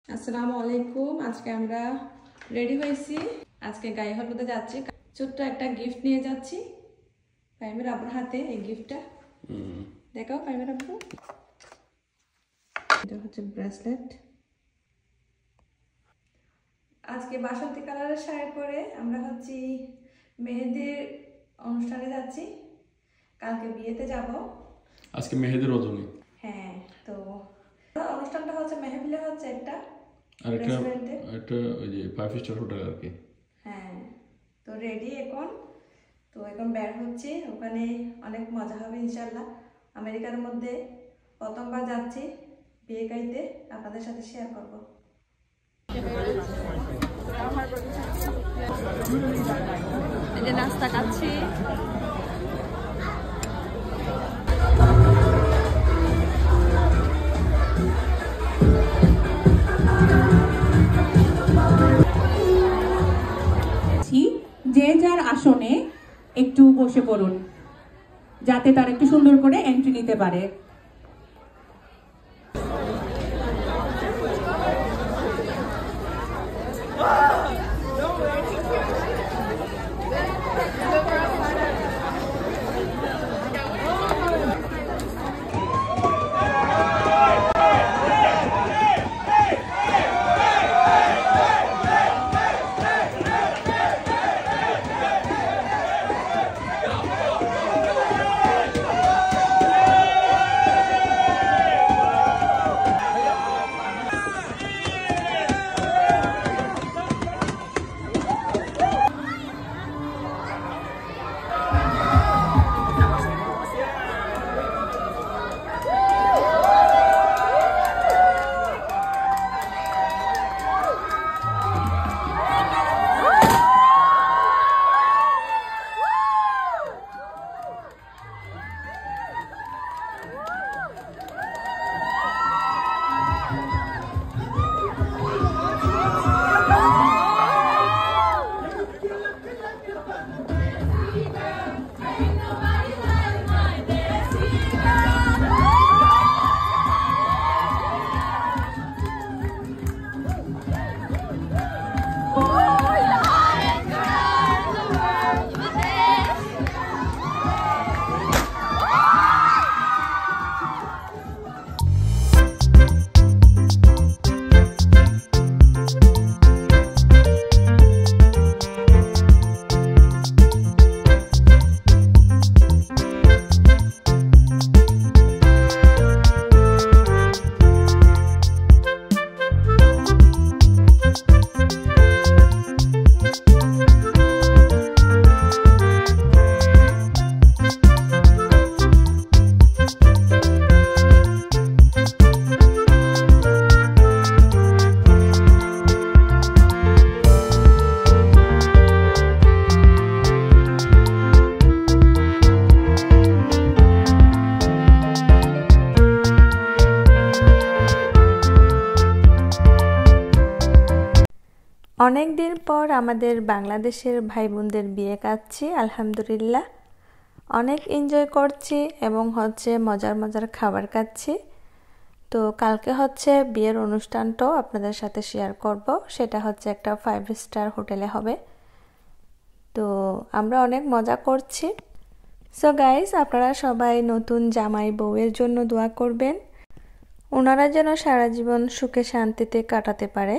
আসসালামু আলাইকুম। আজকে আমরা রেডি হয়েছি, আজকে গায়ে হলুদে যাচ্ছি। ছোট্ট একটা গিফট নিয়ে যাচ্ছি ফাইমের আব্বুর হাতে। এই গিফটটা দেখাও ফাইমের আব্বু। এটা হচ্ছে ব্রেসলেট। আজকে বাসন্তী কালারের শাড়ি পরে আমরা হচ্ছে মেহেদির অনুষ্ঠানে যাচ্ছি, কালকে বিয়েতে যাব। আজকে মেহেদির রজনী। হ্যাঁ, তো অনুষ্ঠানটা হচ্ছে মেহফিলে হচ্ছে একটা আর একটা ওই যে 5 স্টার হোটেল আর কি। হ্যাঁ, তো রেডি এখন। তো এখন বের হচ্ছে, ওখানে অনেক মজা হবে ইনশাল্লাহ। আমেরিকার মধ্যে প্রথমবার যাচ্ছি বিয়ে গাইতে, আপনাদের সাথে শেয়ার করব। এই যে নাস্তা খাচ্ছি। যে যার আসনে একটু বসে পড়ুন, যাতে তার একটু সুন্দর করে এন্ট্রি নিতে পারে। অনেক দিন পর আমাদের বাংলাদেশের ভাই বোনদের বিয়ে কাটছি, আলহামদুলিল্লাহ অনেক এনজয় করছি এবং হচ্ছে মজার মজার খাবার খাচ্ছি। তো কালকে হচ্ছে বিয়ের অনুষ্ঠানটাও আপনাদের সাথে শেয়ার করব, সেটা হচ্ছে একটা 5 স্টার হোটেলে হবে। তো আমরা অনেক মজা করছি। সো গাইস, আপনারা সবাই নতুন জামাই বউয়ের জন্য দোয়া করবেন, ওনারা যেন সারা জীবন সুখে শান্তিতে কাটাতে পারে।